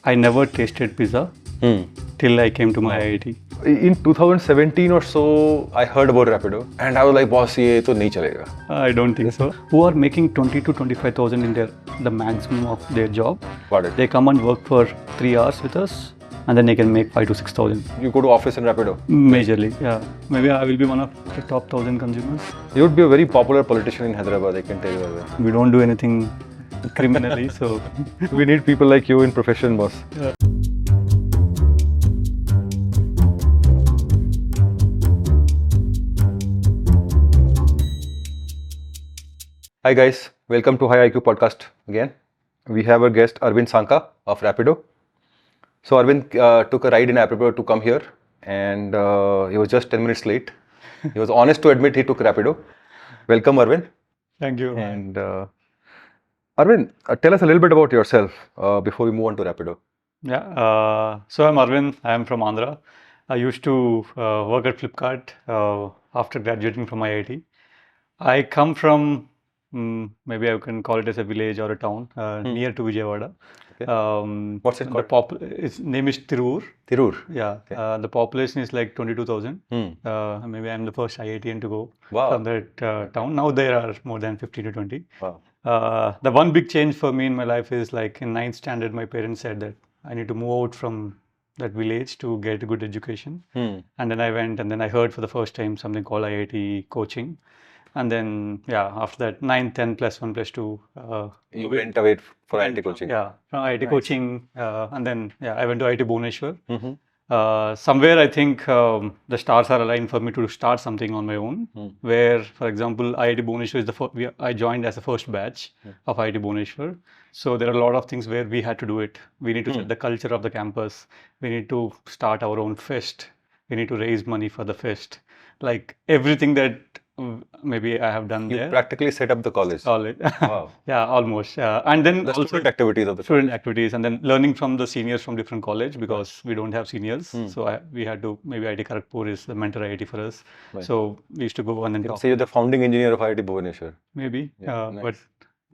I never tasted pizza till I came to my IIT. In 2017 or so, I heard about Rapido and I was like, boss, ये तो नहीं चलेगा. I don't think so. Who are making 20 to 25,000 in the maximum of their job. Got it. They come and work for 3 hours with us, and then they can make 5 to 6,000. You go to office in Rapido. Majorly, yeah. Maybe I will be one of the top 1,000 consumers. You would be a very popular politician in Hyderabad, I can tell you that. We don't do anything criminally, so We need people like you in profession, boss. Yeah. Hi guys, welcome to High IQ podcast again. We have our guest Aravind Sanka of Rapido. So Aravind took a ride in Rapido to come here and he was just 10 minutes late. He was honest to admit he took Rapido. Welcome Aravind. Thank you. And Aravind, tell us a little bit about yourself before we move on to Rapido. Yeah, so I'm Aravind. I'm from Andhra. I used to work at Flipkart after graduating from IIT. I come from, maybe I can call it as a village or a town near to Vijayawada. Okay. What's it called? Its name is Tirur. Tirur. Yeah, Okay. the population is like 22,000. Maybe I'm the first IITian to go Wow. from that town. Now there are more than 15 to 20. Wow. The one big change for me in my life is like in 9th standard, my parents said that I need to move out from that village to get a good education. And then I went and then I heard for the first time something called IIT coaching. And then, yeah, after that, 9, 10, plus 1, plus 2. You went away for went IIT from- coaching. Yeah, from IIT Nice. coaching. And then, yeah, I went to IIT Bhubaneswar. Mhm. Somewhere I think the stars are aligned for me to start something on my own. Where, for example, IIT Bhubaneswar is the first, I joined as the first batch of IIT Bhubaneswar. So there are a lot of things where we had to do it. We need to set the culture of the campus. We need to start our own fest. We need to raise money for the fest. Like everything that maybe I have done You there. practically set up the college. All it. Wow. Yeah, almost. And then The also student activities of the student activities, and then learning from the seniors from different college because we don't have seniors. So we had to, maybe IIT Kharagpur is the mentor IIT for us. Right. So we used to go and then talk. So you're the founding engineer of IIT Bhubaneswar. Maybe, Yeah, nice. but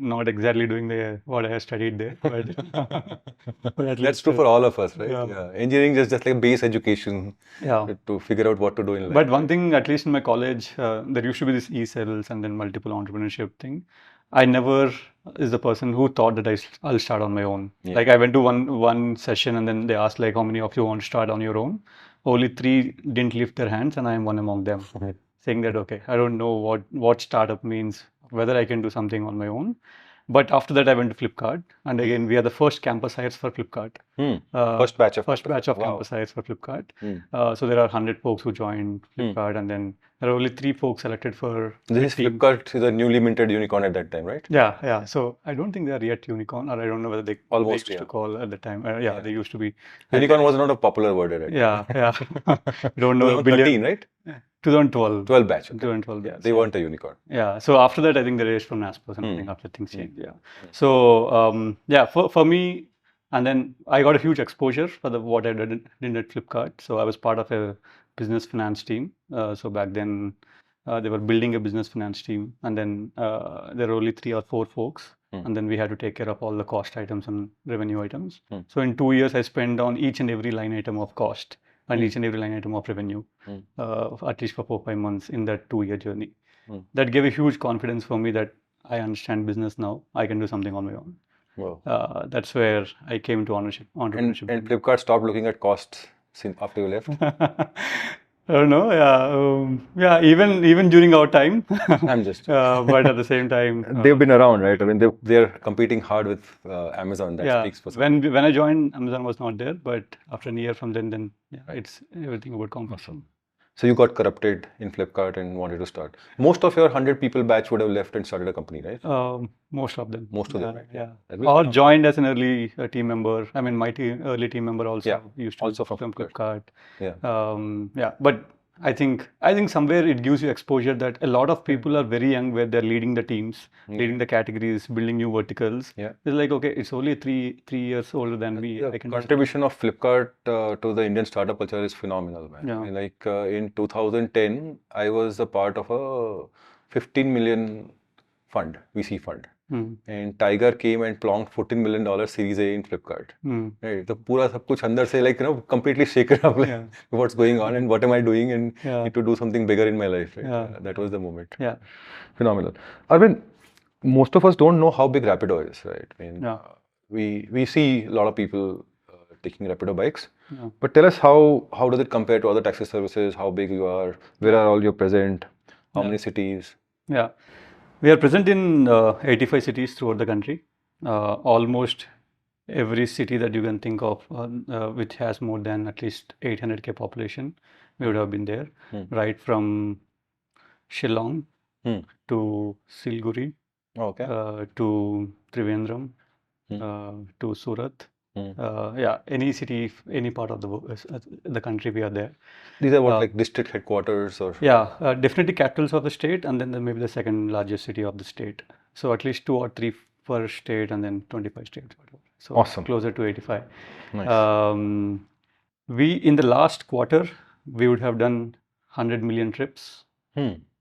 not exactly doing what I have studied there. But, but at That's least, true for all of us, right? yeah. Engineering is just like base education yeah. to figure out what to do in life. But one thing, at least in my college, there used to be this e-cells and then multiple entrepreneurship thing. I never is the person who thought that I'll start on my own. Yeah. Like I went to one session and then they asked like how many of you want to start on your own. Only 3 didn't lift their hands and I am one among them. Saying that, okay, I don't know what startup means, whether I can do something on my own. But after that, I went to Flipkart. And again, we are the first campus hires for Flipkart. First batch of Wow. Campus hires for Flipkart. So there are 100 folks who joined Flipkart, and then there are only 3 folks selected for This is Flipkart is a newly minted unicorn at that time, right? Yeah. So I don't think they are yet unicorn, or I don't know whether they Almost, used yeah. to call at the time. They used to be. Unicorn was not a popular word at that Yeah. Don't know. 2013, right? 2012. 12 batch. Okay. 2012. Yeah, they weren't a unicorn. Yeah. So after that, I think they raised from NASPERS and I think after things changed. Yeah. So for me, and then I got a huge exposure for what I did at Flipkart. So I was part of a business finance team. So back then, they were building a business finance team, and then there were only 3 or 4 folks, and then we had to take care of all the cost items and revenue items. So in 2 years, I spent on each and every line item of cost and each and every line item of revenue, at least for 4-5 months in that 2-year journey. That gave a huge confidence for me that I understand business now. I can do something on my own. Wow. That's where I came to entrepreneurship. And Flipkart stopped looking at costs after you left. I don't know. Even during our time. I'm just. But at the same time, They've been around, right? I mean, they're competing hard with Amazon. That speaks for something. when I joined, Amazon was not there. But after a year from then it's everything about competition. So you got corrupted in Flipkart and wanted to start. Most of your 100 people batch would have left and started a company, right? Most of them. Most of them, right? Yeah. That was Or fun. joined as an early team member. I mean, my early team member also used to also be from Flipkart. Yeah. But I think somewhere it gives you exposure that a lot of people are very young where they're leading the teams, leading the categories, building new verticals. Yeah. It's like, okay, it's only 3 years older than me. The I can contribution of Flipkart to the Indian startup culture is phenomenal, man. Yeah. I mean, like in 2010, I was a part of a 15 million fund, VC fund. and Tiger came and plonked $14 million Series A in Flipkart. Right? The पूरा सब कुछ अंदर से like completely shaken up like what's going on and what am I doing and need to do something bigger in my life. Right? That was the moment. Yeah. Phenomenal. Arvind, most of us don't know how big Rapido is, right? I mean, we see a lot of people taking Rapido bikes. But tell us how does it compare to other taxi services? How big you are? Where are all you present? How many cities? Yeah, we are present in 85 cities throughout the country. Almost every city that you can think of, which has more than at least 800K population, we would have been there. Right from Shillong to Siliguri, to Trivandrum, to Surat. Any city, any part of the country, we are there. These are what, like district headquarters or? Yeah, definitely capitals of the state, and then maybe the second largest city of the state. So at least 2 or 3 per state, and then 25 states. So awesome. Closer to 85. Nice. We in the last quarter, we would have done 100 million trips.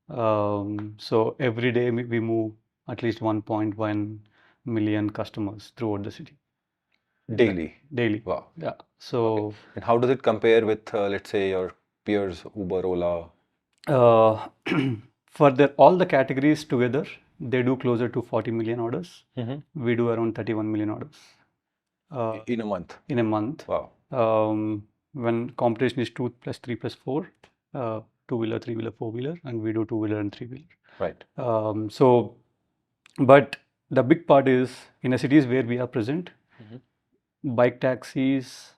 So every day we move at least 1.1 million customers throughout the city. Daily. Wow. Yeah. So. And how does it compare with, let's say, your peers, Uber, Ola? For all the categories together, they do closer to 40 million orders. We do around 31 million orders. In a month? In a month. Wow. When competition is 2 plus 3 plus 4, 2-wheeler, 3-wheeler, 4-wheeler, and we do 2-wheeler and 3-wheeler. Right. But the big part is in the cities where we are present, bike taxis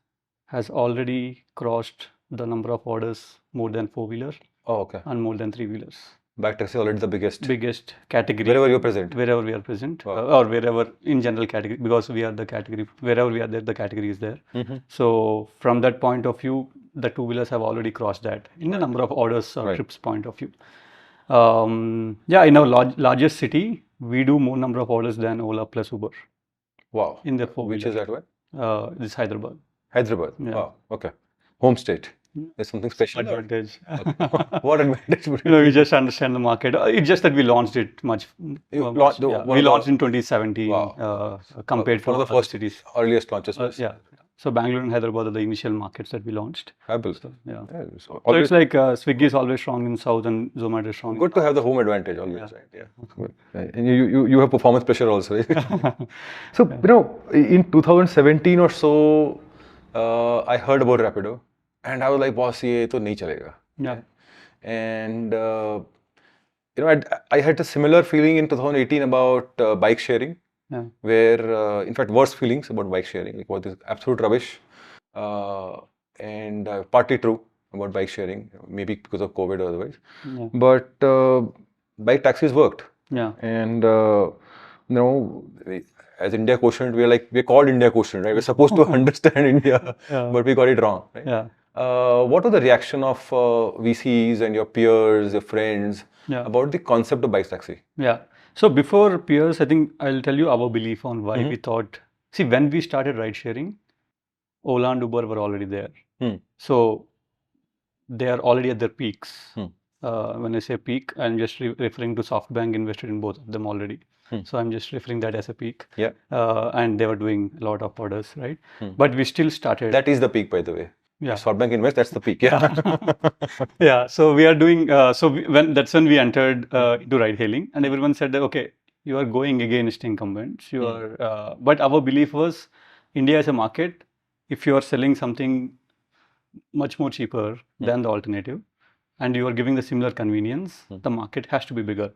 has already crossed the number of orders more than 4-wheeler. And more than 3-wheelers. Bike taxi already the biggest category. Wherever you're present. Wherever we are present, wow. Or wherever in general category, because we are the category. Wherever we are there, the category is there. So from that point of view, the 2-wheelers have already crossed that in the number of orders or trips point of view. In our largest city, we do more number of orders than Ola plus Uber. Wow. In the 4-wheeler. Which is that one? This is Hyderabad. Hyderabad. Yeah. Wow. Okay. Home state. There's something special. Advantage. What advantage? We just understand the market. It's just that we launched it much. We launched in 2017 compared to one of the first cities. Earliest launches. So Bangalore and Hyderabad are the initial markets that we launched. Fabulous. So it's like Swiggy is always strong in South and Zomato is strong. Good to have the home advantage always, right? Yeah. And you have performance pressure also, right? So, in 2017 or so, I heard about Rapido. And I was like, boss, ये तो नहीं चलेगा. Yeah. And I had a similar feeling in 2018 about bike sharing, where in fact worse feelings about bike sharing, like what is absolute rubbish, and partly true about bike sharing, maybe because of COVID or otherwise. But bike taxis worked. And as IndiaQuotient, we're called IndiaQuotient, right? We're supposed to understand India, but we got it wrong, right? What was the reaction of VCs and your peers, your friends about the concept of bike taxi? So before peers, I think I'll tell you our belief on why we thought. See, when we started ride sharing, Ola and Uber were already there. So they are already at their peaks. When I say peak, I'm just referring to SoftBank invested in both of them already. So I'm just referring that as a peak. And they were doing a lot of orders, right? But we still started. That is the peak, by the way. SoftBank Invest, that's the peak. So we are doing. That's when we entered into ride hailing, and everyone said that okay, you are going against incumbents. You are. But our belief was, India as a market, if you are selling something much more cheaper than the alternative, and you are giving the similar convenience, the market has to be bigger.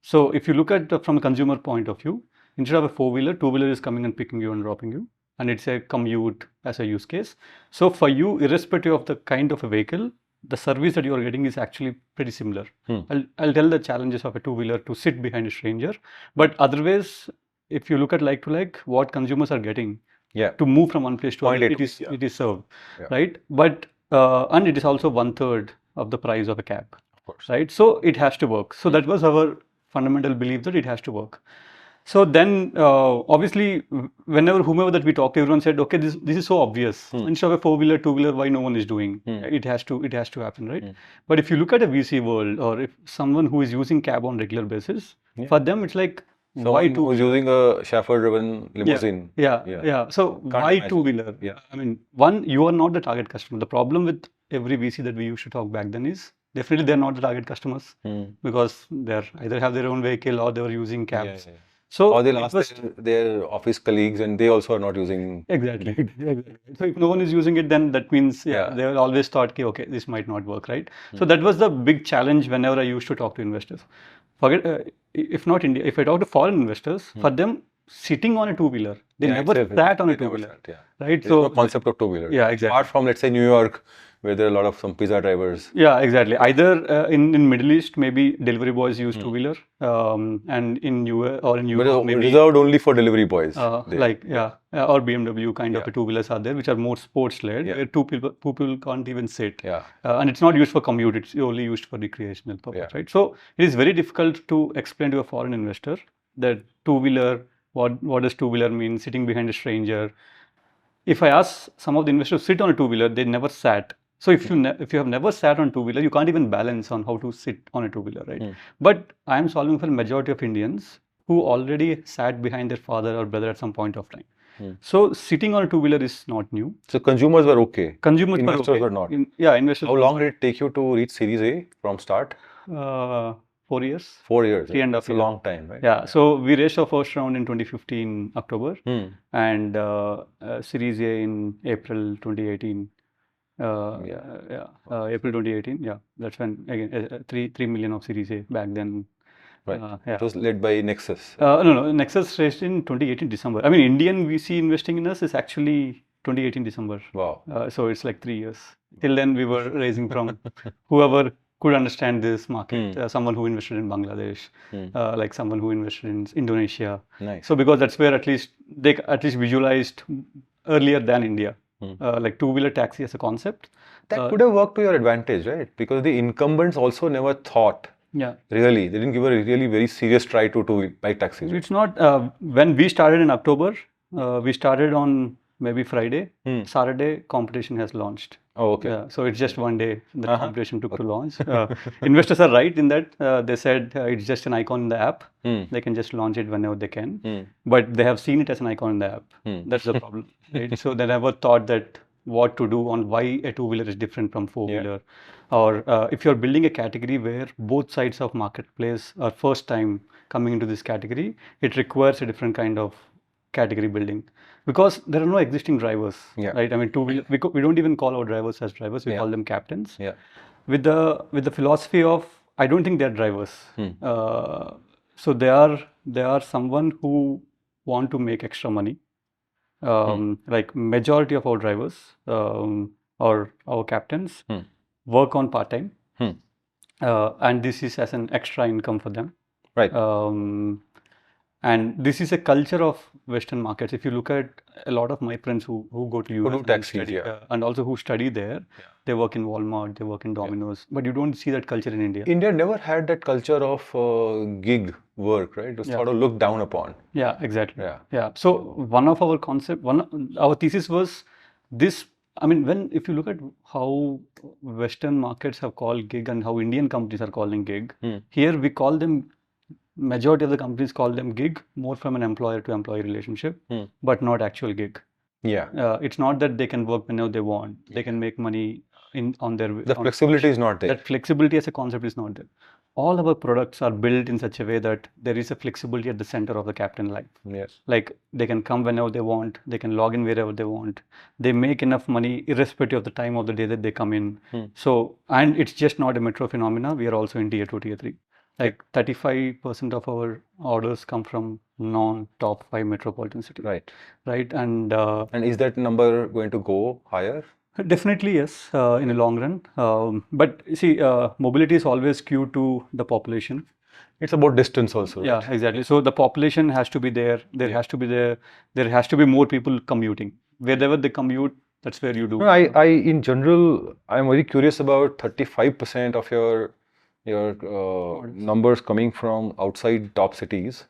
So if you look at from a consumer point of view, instead of a 4-wheeler, 2-wheeler is coming and picking you and dropping you, and it's a commute as a use case. So for you, irrespective of the kind of a vehicle, the service that you are getting is actually pretty similar. I'll tell the challenges of a 2-wheeler to sit behind a stranger, but otherwise, if you look at like to like, what consumers are getting to move from one place to another, it is served, right? But and it is also 1/3 of the price of a cab, of course, right? So it has to work. So that was our fundamental belief, that it has to work. So then, obviously, whomever that we talked to, everyone said, okay, this is so obvious. Instead of a 4-wheeler, 2-wheeler, why no one is doing? It has to happen, right? But if you look at a VC world, or if someone who is using cab on regular basis, for them it's like, why Someone who's using a chauffeur-driven limousine. Yeah. So why imagine. two-wheeler? Yeah. I mean, one, you are not the target customer. The problem with every VC that we used to talk back then is definitely they're not the target customers because they're either have their own vehicle or they were using cabs. So or they'll it ask was their office colleagues and they also are not using. exactly. So if no one is using it, then that means they will always thought, okay, this might not work, right? So that was the big challenge whenever I used to talk to investors. Forget if not India, if I talk to foreign investors, for them sitting on a two-wheeler, they never sat on a two-wheeler, right? There's no concept of two-wheeler. Yeah, exactly. Apart from, let's say, New York, where there are a lot of some pizza drivers. Yeah, exactly. Either in Middle East, maybe delivery boys use two-wheeler, and in US or in Europe, But maybe reserved only for delivery boys. or BMW kind of tool-wheelers are there, which are more sports-led, where two people can't even sit. And it's not used for commute; it's only used for recreational purpose, right? So it is very difficult to explain to a foreign investor that two-wheeler. What does two-wheeler mean? Sitting behind a stranger. If I ask some of the investors to sit on a two-wheeler, they never sat. So if you have never sat on two-wheeler, you can't even balance on how to sit on a two-wheeler, right? But I am solving for the majority of Indians who already sat behind their father or brother at some point of time. So sitting on a two-wheeler is not new. So consumers were okay. Consumers investors were not. Investors. How long did it take you to reach Series A from start? 4 years. 4 years. 3.5 years. It's a long time, right? Yeah. So we raised our first round in 2015 October, and Series A in April 2018. April 2018. Yeah, that's when again 3 million of Series A back then. Right. It was led by Nexus. No. Nexus raised in 2018 December. I mean, Indian VC investing in us is actually 2018 December. Wow. So it's like 3 years. Till then, we were raising from whoever could understand this market. Someone who invested in Bangladesh, like someone who invested in Indonesia. Nice. So because that's where at least they visualized earlier than India. Like two-wheeler taxi as a concept. That could have worked to your advantage, right? Because the incumbents also never thought. Really, they didn't give a really very serious try to bike taxis. It's not. When we started in October, we started on maybe Friday. Saturday, competition has launched. Oh, okay. So it's just one day the competition took to launch. Investors are right in that they said it's just an icon in the app. They can just launch it whenever they can. But they have seen it as an icon in the app. That's the problem. Right? So they never thought that what to do on why a two-wheeler is different from four-wheeler. Or if you're building a category where both sides of marketplace are first time coming into this category, it requires a different kind of category building. Because there are no existing drivers, right? I mean, two-wheeler, we don't even call our drivers as drivers. We call them captains. With the philosophy of, I don't think they're drivers. So they are someone who want to make extra money. Like majority of our drivers or our captains work on part-time. And this is as an extra income for them. Right. And this is a culture of Western markets. If you look at a lot of my friends who go to US and study, and also who study there, they work in Walmart, they work in Domino's, but you don't see that culture in India. India never had that culture of gig work, right? It was sort of looked down upon. Yeah, exactly. So one of our our thesis was this. I mean, if you look at how Western markets have called gig and how Indian companies are calling gig, here we call them. Majority of the companies call them gig more from an employer to employee relationship, but not actual gig. It's not that they can work whenever they want. They can make money on their. The flexibility is not there. That flexibility as a concept is not there. All our products are built in such a way that there is a flexibility at the center of the captain life. Like they can come whenever they want. They can log in wherever they want. They make enough money irrespective of the time of the day that they come in. So, and it's just not a metro phenomena. We are also in tier 2, tier 3. Like 35% of our orders come from non-top 5 metropolitan cities. Right. And is that number going to go higher? Definitely yes, in the long run. But see, mobility is always skewed to the population. It's about distance also. Right? Yeah, exactly. So the population has to be there. There has to be more people commuting. Wherever they commute, that's where you do. No, I in general, I'm very curious about 35% of your numbers coming from outside top cities,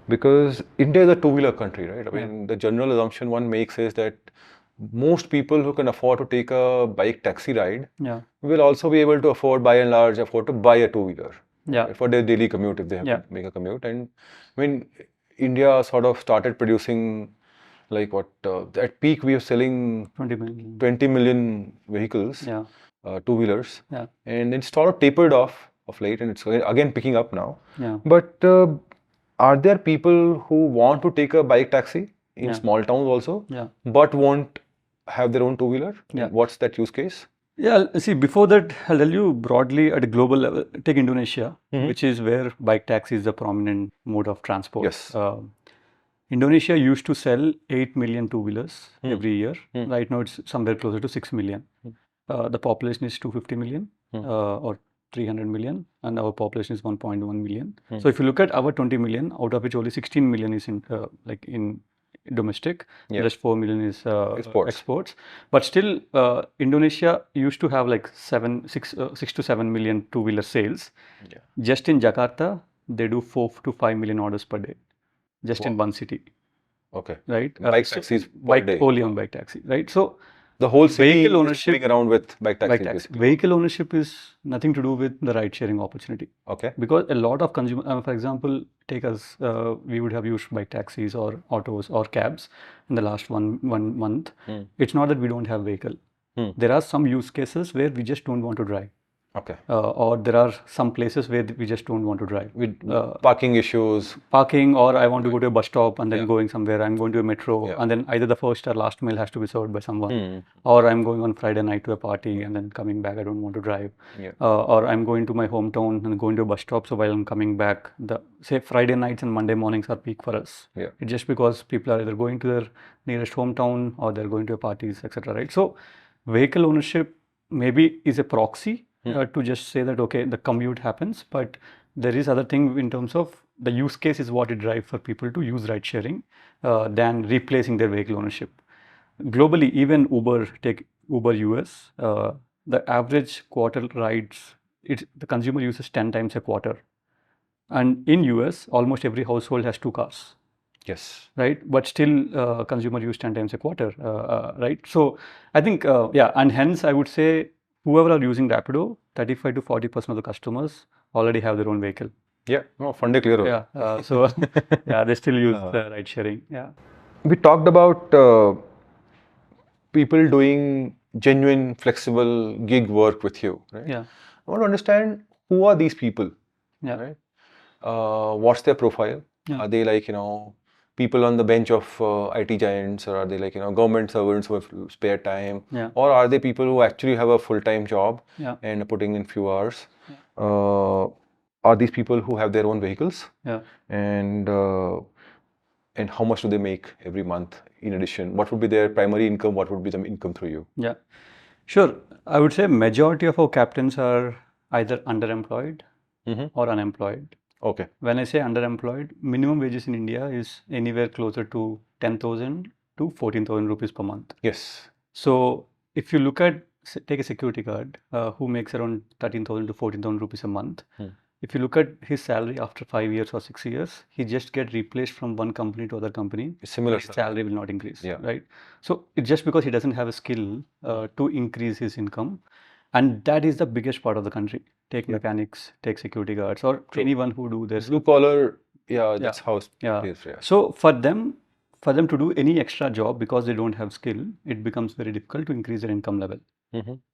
because India is a two-wheeler country, right? I mean, the general assumption one makes is that most people who can afford to take a bike taxi ride will also be able to afford, by and large, to buy a two-wheeler. Yeah. for their daily commute if they have to make a commute. And I mean, India sort of started producing like what at peak we were selling 20 million vehicles, two-wheelers, and it's sort of tapered off of late, and it's again picking up now. But are there people who want to take a bike taxi in small towns also, but won't have their own two-wheeler? What's that use case? Yeah, see, before that, I'll tell you broadly at a global level, take Indonesia, which is where bike taxi is the prominent mode of transport. Yes. Indonesia used to sell 8 million two-wheelers every year. Right now, it's somewhere closer to 6 million. The population is 250 million or 300 million, and our population is 1.1 million. So if you look at our 20 million, out of which only 16 million is in domestic, just 4 million is exports. But still, Indonesia used to have like 6 to 7 million two-wheeler sales. Just in Jakarta, they do 4 to 5 million orders per day, just in one city. Okay. Right. Bike taxis per day. Only on bike taxi. Right. So the whole city vehicle ownership is around with bike taxis. Vehicle ownership is nothing to do with the ride sharing opportunity. Okay. Because a lot of consumers, for example, take us, we would have used bike taxis or autos or cabs in the last one month. It's not that we don't have vehicle. There are some use cases where we just don't want to drive. Okay. Or there are some places where we just don't want to drive. With parking issues. Parking, or I want to go to a bus stop and then going somewhere. I'm going to a metro and then either the first or last mile has to be served by someone. Or I'm going on Friday night to a party and then coming back, I don't want to drive. Or I'm going to my hometown and going to a bus stop. So while I'm coming back, say Friday nights and Monday mornings are peak for us. It's just because people are either going to their nearest hometown or they're going to parties, etc. Right? So vehicle ownership maybe is a proxy. To just say that, okay, the commute happens, but there is other thing in terms of the use case is what it drives for people to use ride sharing than replacing their vehicle ownership. Globally, even take Uber US, the average quarter rides, the consumer uses 10 times a quarter. And in US, almost every household has 2 cars. Yes. Right. But still consumer use 10 times a quarter. Right. So I think, and hence I would say, whoever are using Rapido, 35 to 40% of the customers already have their own vehicle. Yeah, no, funded clear. Yeah, so they still use ride sharing. Yeah. We talked about people doing genuine, flexible gig work with you, right? Yeah. I want to understand who are these people? Yeah. Right? What's their profile? Are they like, people on the bench of IT giants, or are they like, government servants who have spare time? Or are they people who actually have a full-time job and are putting in few hours? Are these people who have their own vehicles? And how much do they make every month in addition? What would be their primary income? What would be the income through you? Yeah, sure. I would say majority of our captains are either underemployed or unemployed. Okay. When I say underemployed, minimum wages in India is anywhere closer to 10,000 to 14,000 rupees per month. Yes. So if you look at, take a security guard who makes around 13,000 to 14,000 rupees a month. If you look at his salary after 5 years or 6 years, he just get replaced from one company to other company. Similar. His salary will not increase. Right. So it's just because he doesn't have a skill to increase his income. And that is the biggest part of the country. Take mechanics, take security guards, or anyone who do this. Blue collar, that's how it is. So for them to do any extra job because they don't have skill, it becomes very difficult to increase their income level.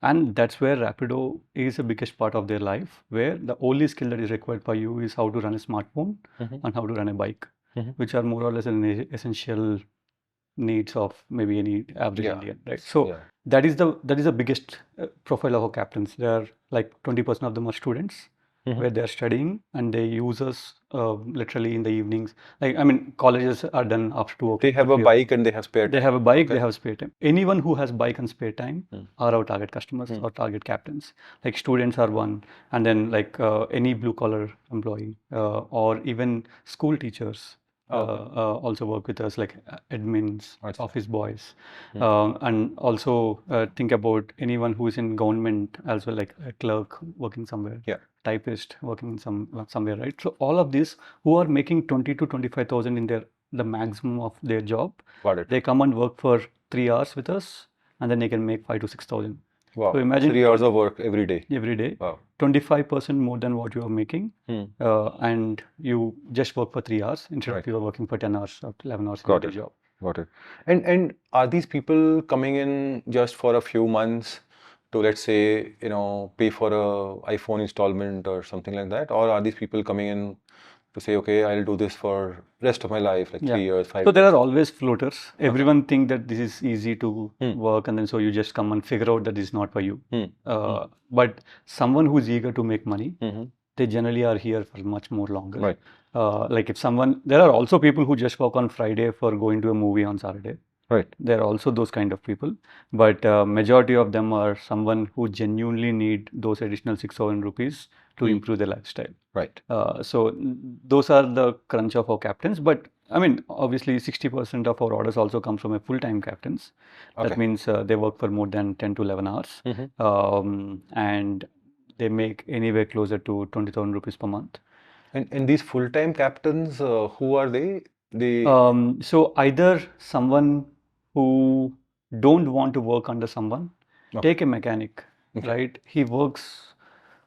And that's where Rapido is the biggest part of their life, where the only skill that is required for you is how to run a smartphone and how to run a bike, which are more or less an essential needs of maybe any average Indian, right? So that is the biggest profile of our captains. They are like 20% of them are students where they are studying, and they use us literally in the evenings. Like, I mean, colleges are done after 2 o'clock. They have a bike and they have spare time. They have a bike, they have spare time. Anyone who has bike and spare time are our target customers or target captains. Like students are one, and then like any blue collar employee or even school teachers. Also work with us, like admins, office boys, and also think about anyone who is in government as well, like a clerk working somewhere, typist working somewhere, right? So all of these who are making 20 to 25,000 in the maximum of their job, they come and work for 3 hours with us, and then they can make 5 to 6,000. Wow. So imagine 3 hours of work every day. every day, Wow. 25% more than what you are making, Hmm. and you just work for 3 hours instead Right. of you are working for 10 hours or 11 hours in Got your it. day job. Got it. And are these people coming in just for a few months to, let's say, pay for a iPhone installment or something like that? Or are these people coming in to say, okay, I'll do this for rest of my life, like Yeah. 3 years, 5 So there years? are always floaters. Everyone think that this is easy to Hmm. work, and then so you just come and figure out that this is not for you. Hmm. But someone who's eager to make money, Mhm. they generally are here for much more longer. Right. Like if someone, there are also people who just work on Friday for going to a movie on Saturday. Right. There are also those kind of people, but majority of them are someone who genuinely need those additional 6,000 rupees to improve their lifestyle. Right. So those are the crunch of our captains. But I mean, obviously 60% of our orders also come from a full-time captains. Okay. That means they work for more than 10 to 11 hours, and they make anywhere closer to 20,000 rupees per month. And these full-time captains, who are they? So either someone who don't want to work under someone, Okay. take a mechanic, Okay. right? He works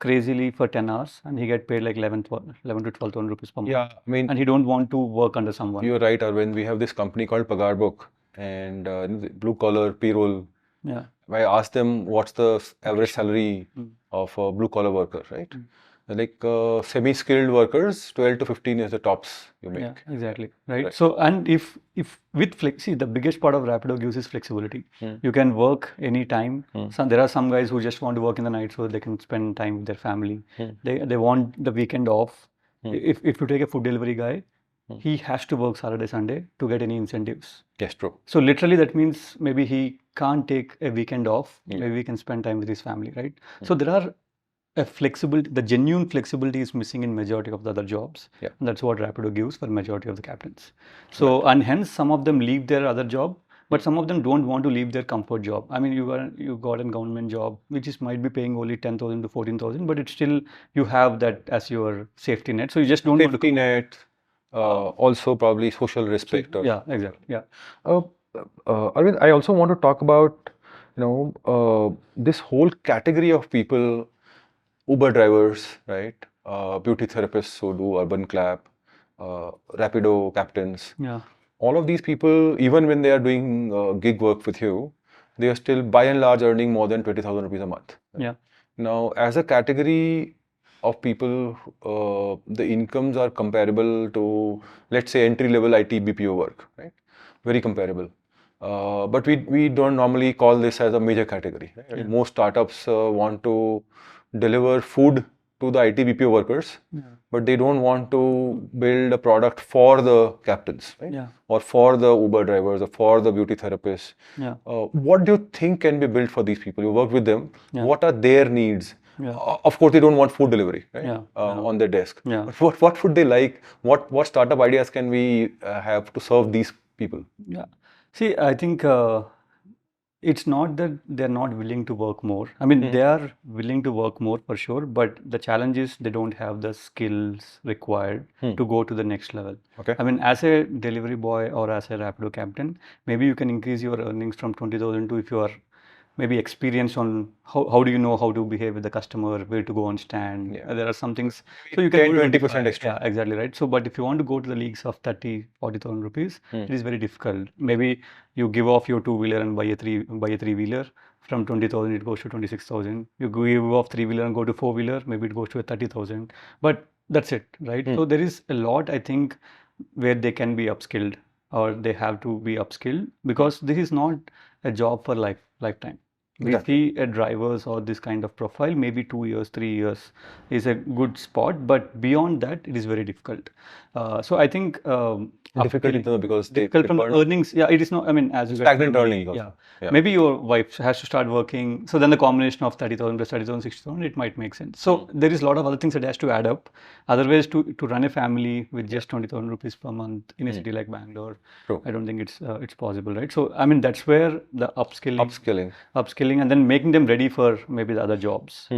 crazily for 10 hours and he get paid like 11 to 12,000 rupees per month. Yeah, I mean, And he don't want to work under someone. you're right, Arvind. We have this company called Pagar Book and blue collar payroll. Yeah. I asked them what's the average salary of a blue collar worker, right? Like semi-skilled workers, 12 to 15 is the tops you make. Yeah, exactly. Right. Right. So, and if with see, the biggest part of Rapido gives is flexibility. You can work anytime. There are some guys who just want to work in the night so they can spend time with their family. They want the weekend off. If you take a food delivery guy, he has to work Saturday, Sunday to get any incentives. Yes, true. So literally that means maybe he can't take a weekend off. Maybe he can spend time with his family, right? So there are the genuine flexibility is missing in majority of the other jobs. Yeah. And that's what Rapido gives for majority of the captains. So, and hence some of them leave their other job, but some of them don't want to leave their comfort job. I mean, you got a government job, which is might be paying only 10,000 to 14,000, but it's still, you have that as your safety net. So you just don't want to. Safety net, also probably social respect. Yeah, exactly. Yeah. Arvind, I also want to talk about, this whole category of people, Uber drivers, right? Beauty therapists who do urban clap, Rapido captains. Yeah. All of these people, even when they are doing gig work with you, they are still by and large earning more than 20,000 rupees a month. Right? Yeah. Now, as a category of people, the incomes are comparable to, let's say, entry-level IT BPO work, right? Very comparable. But we don't normally call this as a major category. Right? Yeah. Most startups want to deliver food to the IT BPO workers, but they don't want to build a product for the captains, right? Yeah. Or for the Uber drivers or for the beauty therapists. Yeah. What do you think can be built for these people? You work with them. Yeah. What are their needs? Yeah. Of course, they don't want food delivery, right? Yeah. On their desk. Yeah. But what would they like? What startup ideas can we have to serve these people? Yeah. See, I think it's not that they're not willing to work more. I mean, they are willing to work more for sure, but the challenge is they don't have the skills required to go to the next level. Okay. I mean, as a delivery boy or as a Rapido captain, maybe you can increase your earnings from 20,000 to, if you are maybe experienced on how do you know how to behave with the customer, where to go on stand. There are some things. So you can 10-20% extra. Yeah, exactly right. So, but if you want to go to the leagues of 30,000-40,000 rupees, it is very difficult. Maybe you give off your two-wheeler and buy a three-wheeler. From 20,000 it goes to 26,000. You give off three-wheeler and go to four-wheeler, maybe it goes to a 30,000. But that's it, right? So there is a lot, I think, where they can be upskilled or they have to be upskilled, because this is not a job for lifetime. We see a drivers or this kind of profile, maybe 2 years, 3 years is a good spot, but beyond that, it is very difficult. So I think difficult in terms because difficult from earnings. Yeah, it is not. I mean, as you get stagnant earnings. Yeah. Maybe your wife has to start working. So then the combination of 30,000 plus 30,000, 60,000, it might make sense. So there is a lot of other things that has to add up. Otherwise, to run a family with just 20,000 rupees per month in a city like Bangalore, I don't think it's possible, right? So I mean, that's where the upskilling, and then making them ready for maybe the other jobs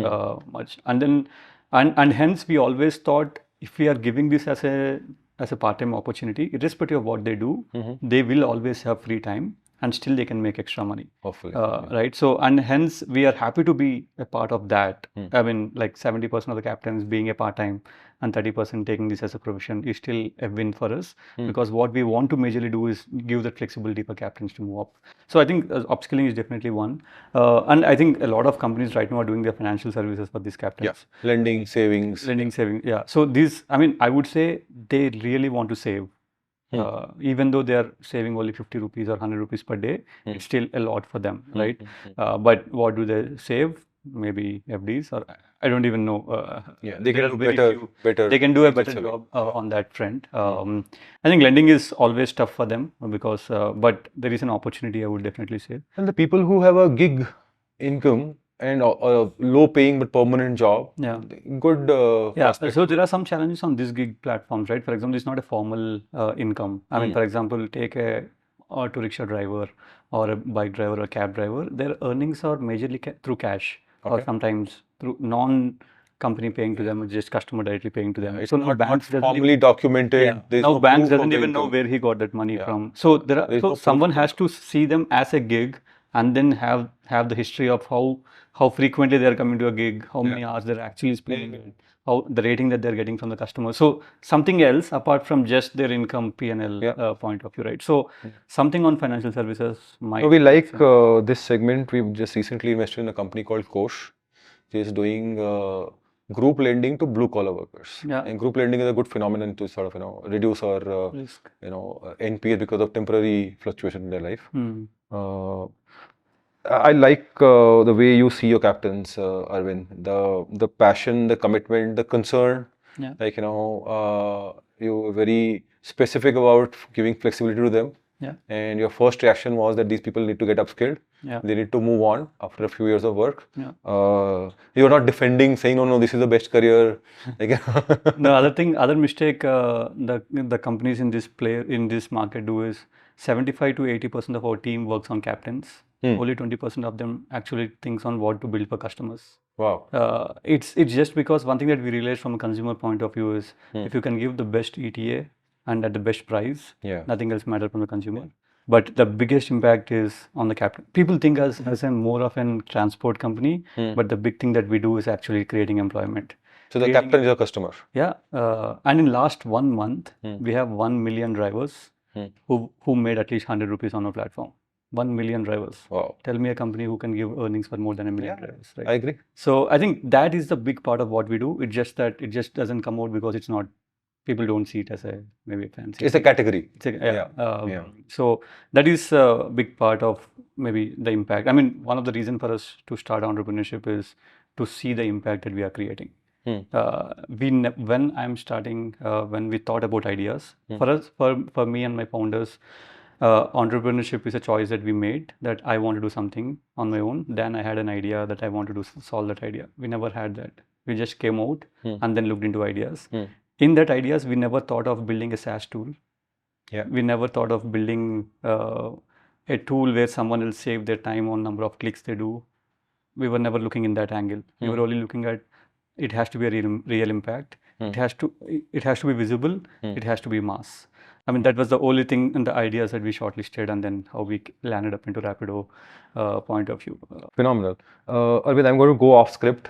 much, and then and hence we always thought if we are giving this as a part-time opportunity, irrespective of what they do, they will always have free time. and still they can make extra money. Hopefully. Right? So, and hence we are happy to be a part of that. I mean, like 70% of the captains being a part-time and 30% taking this as a profession is still a win for us, because what we want to majorly do is give that flexibility for captains to move up. So I think upskilling is definitely one. And I think a lot of companies right now are doing their financial services for these captains. Lending, savings. Lending, saving. Yeah. So these, I mean, I would say they really want to save. Even though they are saving only 50 rupees or 100 rupees per day, it's still a lot for them, right? But what do they save? Maybe FDs, or I don't even know. They can do better. They can do a better job on that front. I think lending is always tough for them because, but there is an opportunity, I would definitely say. And the people who have a gig income and a low paying but permanent job, good. So there are some challenges on these gig platforms, right? For example, it's not a formal income. I mean, for example, take a auto rickshaw driver or a bike driver or cab driver. Their earnings are majorly through cash, or sometimes through non-company paying to them, or just customer directly paying to them. It's so not banks formally documented. Now banks doesn't even know where he got that money from. So there are, so someone has to see them as a gig, and then have the history of how frequently they are coming to a gig, how many hours they're actually spending it, how the rating that they're getting from the customer. So something else apart from just their income P&L point of view, right? So something on financial services might. So we like this segment. We've just recently invested in a company called Quotient, which is doing group lending to blue collar workers. And group lending is a good phenomenon to sort of reduce our risk, NPA because of temporary fluctuation in their life. I like the way you see your captains, Aravind. The passion, the commitment, the concern. Like you're very specific about giving flexibility to them. And your first reaction was that these people need to get upskilled. They need to move on after a few years of work. You're not defending, saying, no, this is the best career. The other mistake the companies in this market do is 75 to 80% of our team works on captains. Only 20% of them actually thinks on what to build for customers. Wow. It's just because one thing that we realize from a consumer point of view is if you can give the best ETA and at the best price, nothing else matters from the consumer. But the biggest impact is on the captain. People think us as a more of a transport company, but the big thing that we do is actually creating employment. So the captain is your customer. And in last 1 month, we have 1 million drivers who made at least 100 rupees on our platform. 1 million drivers. Wow. Tell me a company who can give earnings for more than 1 million drivers, right? I agree. So I think that is the big part of what we do. It's just that it just doesn't come out because it's not, people don't see it as a maybe fancy. It's a category. So that is a big part of maybe the impact. I mean, one of the reasons for us to start entrepreneurship is to see the impact that we are creating. When I'm starting, when we thought about ideas, for us, for me and my founders, entrepreneurship is a choice that we made, that I want to do something on my own. Then I had an idea that I wanted to solve that idea. We never had that. We just came out and then looked into ideas. In that ideas, we never thought of building a SaaS tool. We never thought of building a tool where someone will save their time on number of clicks they do. We were never looking in that angle. We were only looking at it has to be a real impact. It has to be visible. It has to be mass. I mean, that was the only thing in the ideas that we shortlisted, and then how we landed up into Rapido point of view. Phenomenal. Aravind, I'm going to go off script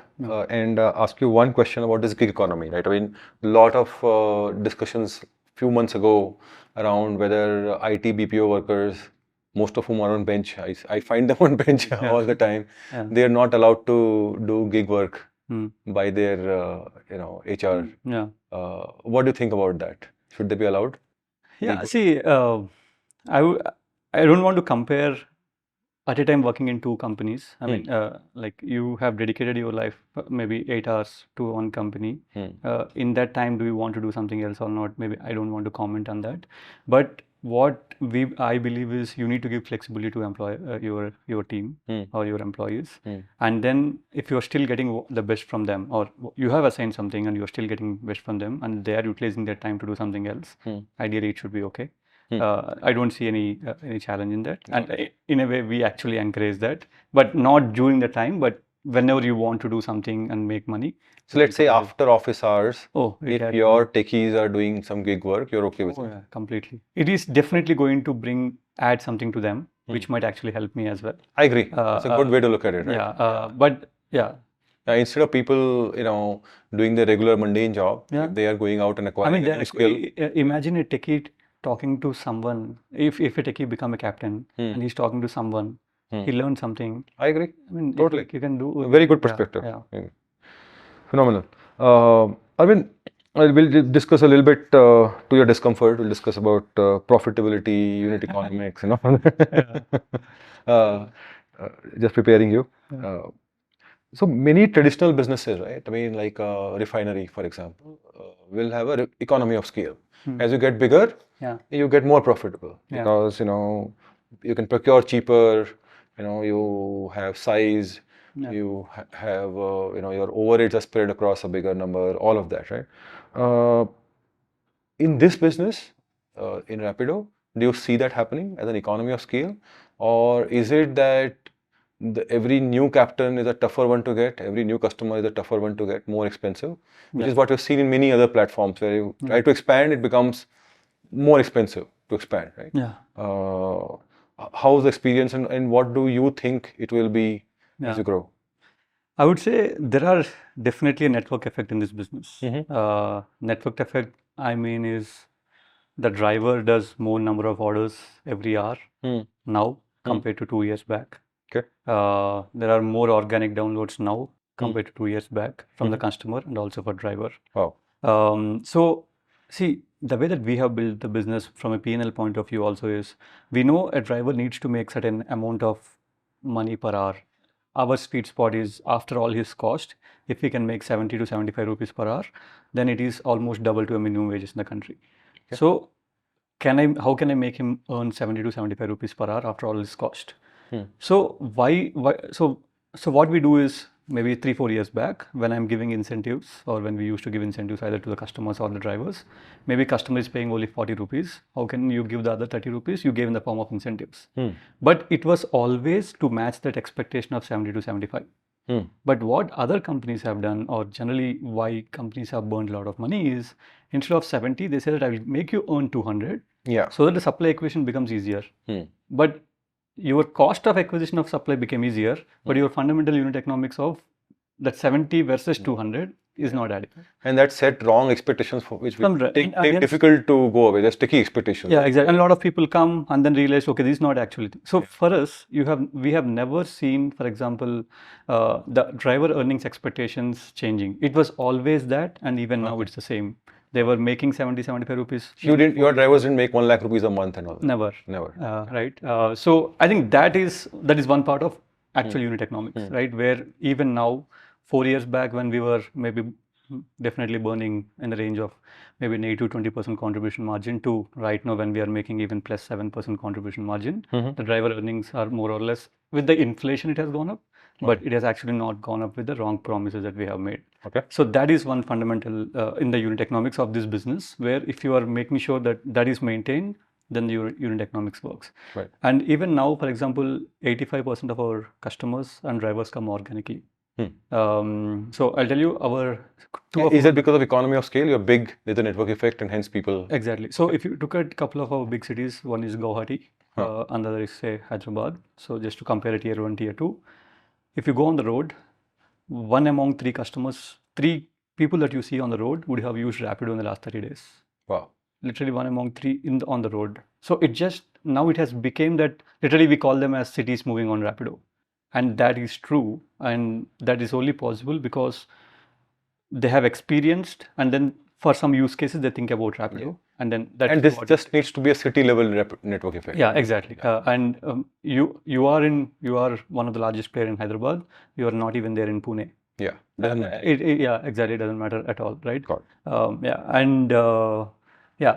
and ask you one question about this gig economy, right? I mean, a lot of discussions few months ago around whether IT BPO workers, most of whom are on bench, I find them on bench all the time. They are not allowed to do gig work by their HR. What do you think about that? Should they be allowed? See, I don't want to compare at a time working in two companies. I mean, like you have dedicated your life maybe 8 hours to one company. In that time, do you want to do something else or not? Maybe I don't want to comment on that. But what I believe is you need to give flexibility to your team or your employees. And then if you're still getting the best from them, or you have assigned something and you're still getting best from them, and they are utilizing their time to do something else, ideally it should be okay. I don't see any challenge in that. And in a way, we actually encourage that, but not during the time, but whenever you want to do something and make money. So let's say after office hours, if your techies are doing some gig work, you're okay with it? Yeah, completely. It is definitely going to add something to them. which might actually help me as well. I agree. That's a good way to look at it, right? But instead of people, doing the regular mundane job, they are going out and acquiring a new skill. Imagine a techie talking to someone. If a techie become a captain and he's talking to someone, he learned something. I agree. I mean, totally. You can do a very good perspective. Phenomenal. Arvind, we'll discuss a little bit to your discomfort. We'll discuss about profitability, unit economics, just preparing you. So many traditional businesses, right? I mean, like a refinery, for example, will have an economy of scale. As you get bigger, you get more profitable because you can procure cheaper. You have size. You have your overheads are spread across a bigger number. All of that, right? In this business, in Rapido, do you see that happening as an economy of scale, or is it that every new captain is a tougher one to get, every new customer is a tougher one to get, more expensive, which is what you've seen in many other platforms where you try to expand, it becomes more expensive to expand, right? How's the experience and what do you think it will be as you grow? I would say there are definitely a network effect in this business. Network effect, I mean, is the driver does more number of orders every hour now compared to 2 years back. Okay. There are more organic downloads now compared to 2 years back from the customer and also for driver. Wow. So see, the way that we have built the business from a P&L point of view also is, we know a driver needs to make certain amount of money per hour. Our sweet spot is, after all his cost, if he can make 70 to 75 rupees per hour, then it is almost double to a minimum wages in the country. Okay. So how can I make him earn 70 to 75 rupees per hour after all his cost? So so what we do is, maybe 3-4 years back, when I'm giving incentives, or when we used to give incentives either to the customers or the drivers, maybe customer is paying only 40 rupees. How can you give the other 30 rupees? You gave in the form of incentives. But it was always to match that expectation of 70 to 75. But what other companies have done, or generally why companies have burned a lot of money, is instead of 70, they say that I will make you earn 200, so that the supply equation becomes easier. But your cost of acquisition of supply became easier, but your fundamental unit economics of that 70 versus 200 is not adding. And that set wrong expectations for which take difficult to go away. There's sticky expectations. Yeah, exactly. And a lot of people come and then realize, okay, this is not actually. So for us, we have never seen, for example, the driver earnings expectations changing. It was always that, and even now it's the same. They were making 70, 75 rupees. Your drivers didn't make 1 lakh rupees a month and all that? Never. Right. So I think that is one part of actual unit economics, right? Where even now, 4 years back, when we were maybe definitely burning in the range of maybe an 8 to 20% contribution margin, to right now when we are making even plus 7% contribution margin, the driver earnings are more or less, with the inflation it has gone up, but it has actually not gone up with the wrong promises that we have made. Okay. So that is one fundamental in the unit economics of this business, where if you are making sure that that is maintained, then your unit economics works. Right. And even now, for example, 85% of our customers and drivers come organically. So I'll tell you, is it because of economy of scale? You're big, there's a network effect, and hence people. Exactly. So if you look at a couple of our big cities, one is Guwahati, another is, say, Hyderabad. So just to compare a tier 1, tier 2, if you go on the road, 1 among 3 customers, 3 people that you see on the road would have used Rapido in the last 30 days. Wow. Literally 1 among 3 on the road. So it just, now it has become that literally we call them as cities moving on Rapido. And that is true, and that is only possible because they have experienced, and then for some use cases they think about Rapido, and then that. And this just needs to be a city level network effect. Yeah, exactly. And you are one of the largest player in Hyderabad. You are not even there in Pune. Yeah. Yeah, exactly. It doesn't matter at all, right? Got it. Yeah, and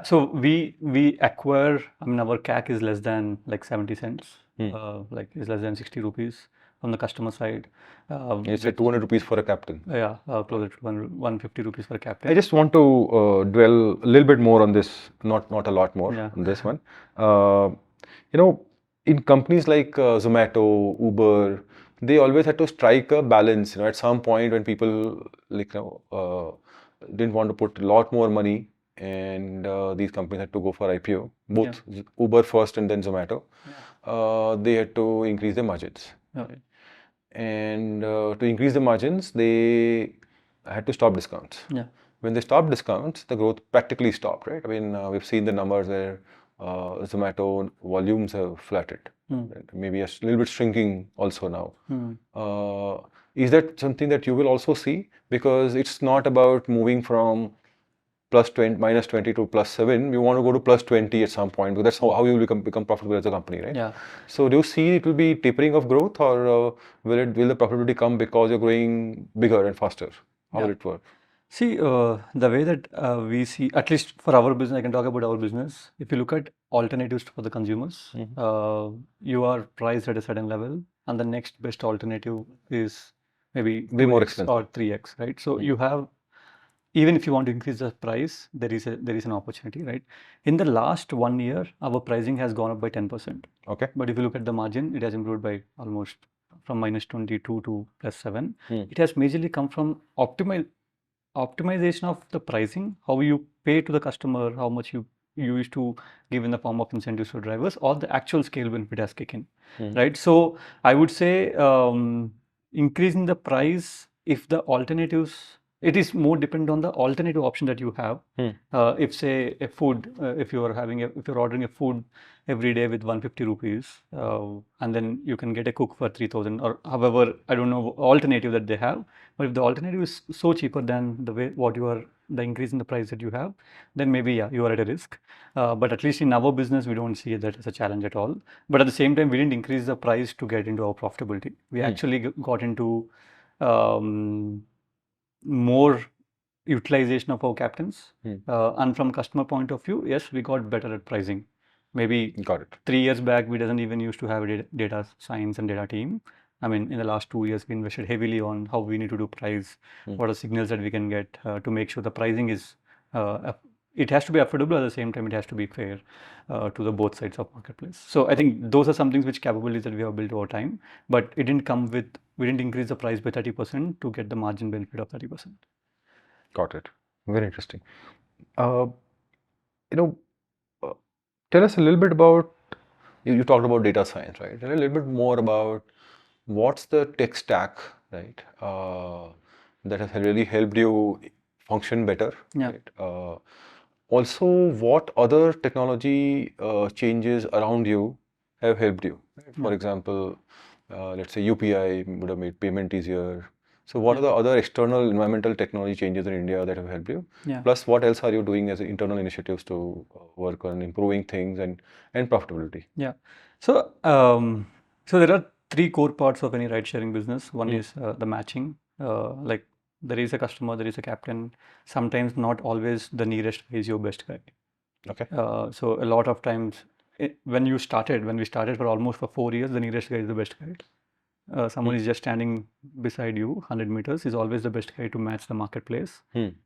so we acquire. I mean, our CAC is less than like 70 cents. Like is less than 60 rupees. From the customer side. You said 200 rupees for a captain. Yeah, closer to 150 rupees for a captain. I just want to dwell a little bit more on this, not a lot more on this one. In companies like Zomato, Uber, they always had to strike a balance. At some point when people didn't want to put a lot more money, and these companies had to go for IPO, both Uber first and then Zomato. they had to increase their margins. Yeah. Right? And to increase the margins, they had to stop discounts. Yeah. When they stopped discounts, the growth practically stopped, right? I mean, we've seen the numbers where Zomato volumes have flattened, right? Maybe a little bit shrinking also now. Is that something that you will also see? Because it's not about moving from minus 20 to plus 7. We want to go to plus 20 at some point, because that's how you will become profitable as a company, right? Yeah. So do you see it will be tapering of growth, or will the profitability come because you're growing bigger and faster? How will it work? See, the way that we see, at least for our business, I can talk about our business. If you look at alternatives for the consumers, you are priced at a certain level, and the next best alternative is maybe Way more 2x expensive. or 3x, right? So you have, even if you want to increase the price, there is an opportunity, right? In the last 1 year, our pricing has gone up by 10%. Okay. But if you look at the margin, it has improved by almost from minus 22 to plus 7. It has majorly come from optimization of the pricing, how you pay to the customer, how much you used to give in the form of incentives to drivers, or the actual scale benefit has kicked in, right? So I would say increasing the price, if the alternatives, it is more dependent on the alternative option that you have. If say a food, if you're ordering a food every day with 150 rupees, and then you can get a cook for 3,000, or however, I don't know, alternative that they have. But if the alternative is so cheaper than the increase in the price that you have, then maybe you are at a risk. But at least in our business, we don't see that as a challenge at all. But at the same time, we didn't increase the price to get into our profitability. We actually got into more utilization of our captains. And from customer point of view, yes, we got better at pricing. Maybe Got it. 3 years back, we doesn't even used to have a data science and data team. I mean, in the last 2 years, we invested heavily on how we need to do price, what are signals that we can get to make sure the pricing is, it has to be affordable, at the same time, it has to be fair to the both sides of marketplace. So I think those are some things which capabilities that we have built over time, but it didn't come with, we didn't increase the price by 30% to get the margin benefit of 30%. Got it. Very interesting. Tell us a little bit about, you talked about data science, right? Tell a little bit more about what's the tech stack, right, that has really helped you function better. Yeah. Right? Also, what other technology changes around you have helped you? Right? For example, let's say UPI would have made payment easier. So what are the other external environmental technology changes in India that have helped you? Plus, what else are you doing as internal initiatives to work on improving things and profitability? Yeah. So, so there are 3 core parts of any ride-sharing business. One is the matching. Like there is a customer, there is a captain. Sometimes not always the nearest guy is your best guy. Okay. So a lot of times, when we started for almost for 4 years, the nearest guy is the best guy. Someone is just standing beside you, 100 meters, is always the best guy to match the marketplace.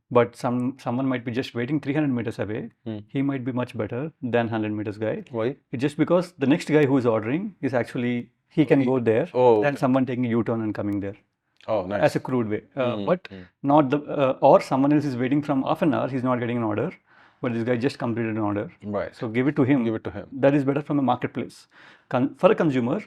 But someone might be just waiting 300 meters away. He might be much better than 100 meters guy. Why? It's just because the next guy who is ordering is actually, he can go there than someone taking a U-turn and coming there. Oh, nice. As a crude way. But not the, or someone else is waiting from half an hour, he's not getting an order. But this guy just completed an order. Right. So give it to him. Give it to him. That is better from a marketplace. For a consumer,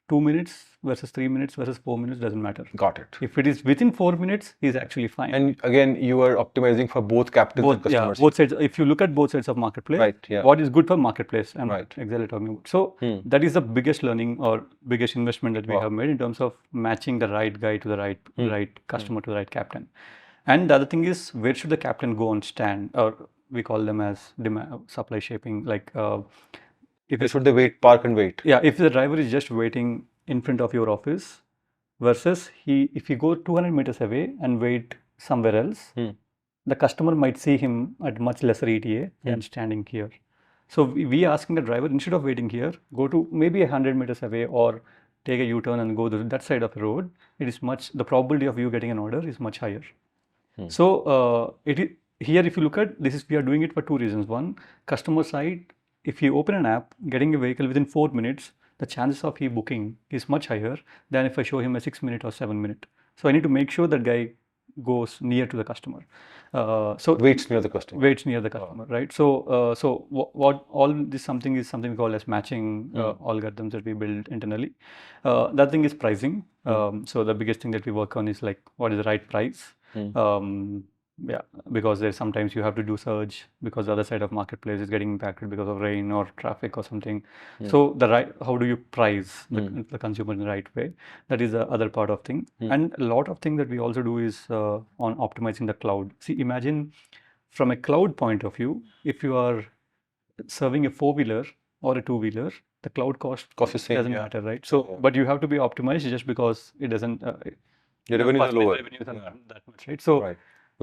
2 minutes versus 3 minutes versus 4 minutes doesn't matter. Got it. If it is within 4 minutes, he's actually fine. And again, you are optimizing for both captains and customers. Yeah, both sides. If you look at both sides of marketplace, right, what is good for marketplace, I'm exactly talking about. So that is the biggest learning or biggest investment that we have made in terms of matching the right guy to the right customer to the right captain. And the other thing is, where should the captain go and stand? Or we call them as supply shaping. Like should they wait, park and wait? Yeah, if the driver is just waiting in front of your office versus if you go 200 meters away and wait somewhere else, the customer might see him at much lesser ETA than standing here. So we are asking the driver, instead of waiting here, go to maybe 100 meters away or take a U-turn and go to that side of the road. It is the probability of you getting an order is much higher. So here, if you look at this, we are doing it for 2 reasons. One, customer side, if you open an app, getting a vehicle within 4 minutes, the chances of he booking is much higher than if I show him a 6 minute or 7 minute. So I need to make sure that guy goes near to the customer. So Waits near the customer. Waits near the customer, right? So what all this something is something we call as matching algorithms that we build internally. That thing is pricing. So the biggest thing that we work on is like what is the right price. Yeah, because there's sometimes you have to do surge because the other side of marketplace is getting impacted because of rain or traffic or something. So how do you price the consumer in the right way? That is the other part of thing. And a lot of things that we also do is on optimizing the cloud. See, imagine from a cloud point of view, if you are serving a four-wheeler or a two-wheeler, the cloud cost is same, doesn't matter, right? So, but you have to be optimized just because it doesn't. Your revenues are lower. Revenues are not that much, right? So,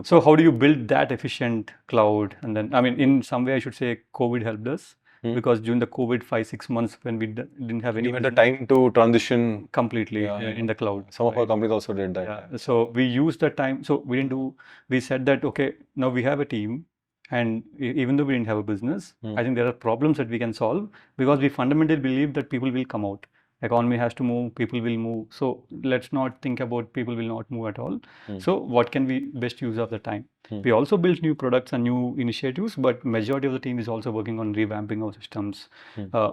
so how do you build that efficient cloud? And then, I mean, in some way, I should say, COVID helped us because during the COVID 5-6 months when we didn't have any. You had the time to transition completely in the cloud. Some of our companies also did that. Yeah. So we used the time. So we didn't do. We said that okay, now we have a team. And even though we didn't have a business, I think there are problems that we can solve because we fundamentally believe that people will come out. Economy has to move, people will move. So let's not think about people will not move at all. So what can we best use of the time? We also built new products and new initiatives, but majority of the team is also working on revamping our systems.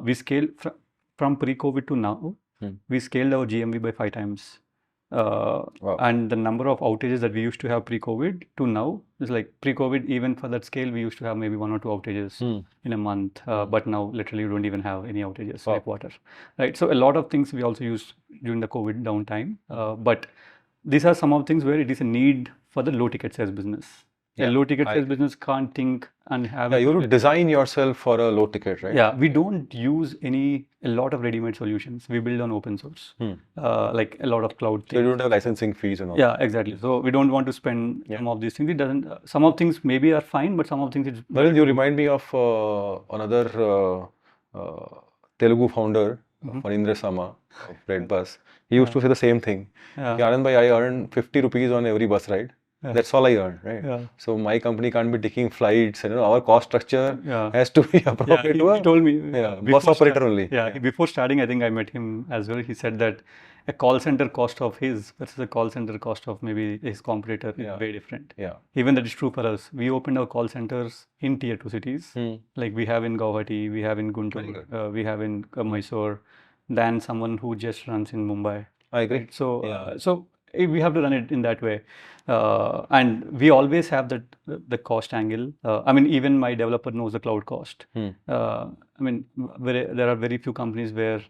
We scaled from pre-COVID to now. We scaled our GMV by 5 times. And the number of outages that we used to have pre-COVID to now is like pre-COVID, even for that scale, we used to have maybe 1 or 2 outages in a month. But now literally we don't even have any outages like water, right? So a lot of things we also used during the COVID downtime. But these are some of the things where it is a need for the low ticket sales business. A low ticket sales business can't think and have. Yeah, you have to design yourself for a low ticket, right? Yeah, we don't use a lot of ready-made solutions. We build on open source, like a lot of cloud things. So you don't have licensing fees and all. Yeah, exactly. So we don't want to spend some of these things. It doesn't. Some of things maybe are fine, but some of things. Well, you remind me of another Telugu founder, Manindra Sama of Red Bus. He used to say the same thing. Anand bhai, I earn 50 rupees on every bus ride. That's all I earn, right? So my company can't be taking flights, and our cost structure has to be appropriate to he told me bus operator only. Before starting, I think I met him as well. He said that a call center cost of his versus a call center cost of maybe his competitor is very different. Even that is true for us. We opened our call centers in tier 2 cities, like we have in Guwahati, we have in Guntur, we have in Mysore, than someone who just runs in Mumbai. I agree. Right? So we have to run it in that way, and we always have the cost angle. I mean, even my developer knows the cloud cost. I mean, there are very few companies where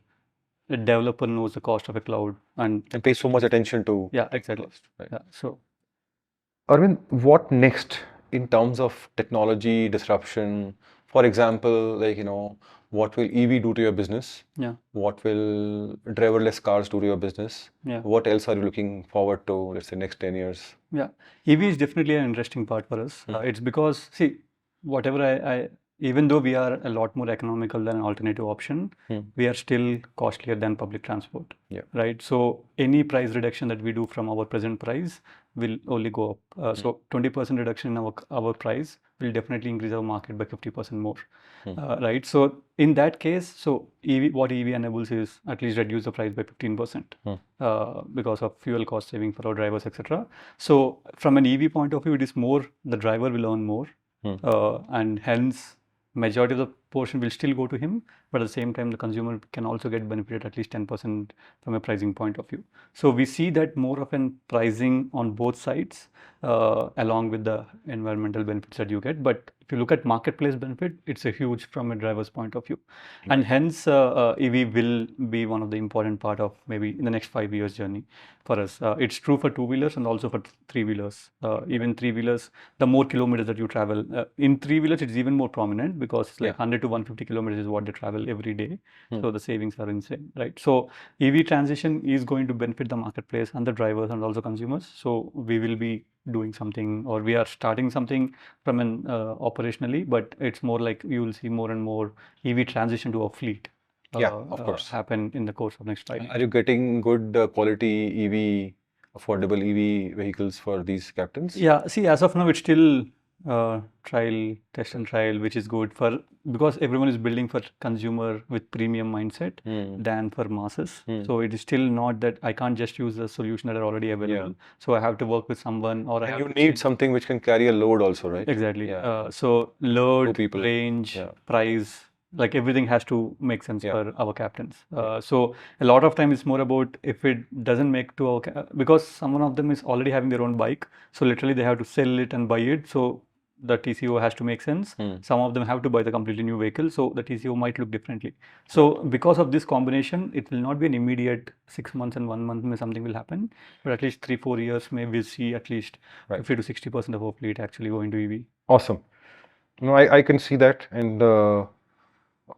a developer knows the cost of a cloud and pays so much attention to. Yeah, exactly. Cost, right? Yeah. So, Aravind, what next in terms of technology disruption? For example, like what will EV do to your business? What will driverless cars do to your business? What else are you looking forward to, let's say, next 10 years? Yeah, EV is definitely an interesting part for us. It's because, see, whatever even though we are a lot more economical than an alternative option, we are still costlier than public transport, right? So any price reduction that we do from our present price will only go up. So 20% reduction in our price will definitely increase our market by 50% more, right? So in that case, so what EV enables is at least reduce the price by 15% because of fuel cost saving for our drivers, etc. So from an EV point of view, it is more the driver will earn more, and hence majority of the portion will still go to him, but at the same time the consumer can also get benefited at least 10% from a pricing point of view. So we see that more of an pricing on both sides along with the environmental benefits that you get. But if you look at marketplace benefit, it's a huge from a driver's point of view. And hence EV will be one of the important part of maybe in the next 5 years journey for us. It's true for 2-wheelers and also for 3-wheelers. Even 3-wheelers, the more kilometers that you travel. In 3-wheelers, it's even more prominent because it's like 100 to 150 kilometers is what they travel every day. So the savings are insane, right? So EV transition is going to benefit the marketplace and the drivers and also consumers. So we will be doing something, or we are starting something from an operationally, but it's more like you will see more and more EV transition to a fleet. Of course, happen in the course of next 5 years. Are you getting good quality EV, affordable EV vehicles for these captains? Yeah, see, as of now, it's still trial, test and trial, which is good for because everyone is building for consumer with premium mindset than for masses. So it is still not that I can't just use the solution that are already available. So I have to work with someone or I have you to need change. something which can carry a load also, right? Exactly. So load, people. range, Yeah. price, like everything has to make sense Yeah. for our captains. So a lot of time it's more about if it doesn't make to our because someone of them is already having their own bike, so literally they have to sell it and buy it. So the TCO has to make sense. Some of them have to buy the completely new vehicle, so the TCO might look differently. So because of this combination, it will not be an immediate 6 months and 1 month may something will happen, but at least 3-4 years may we'll see at least 50 to 60% of our fleet actually going to EV. Awesome. No, I can see that, and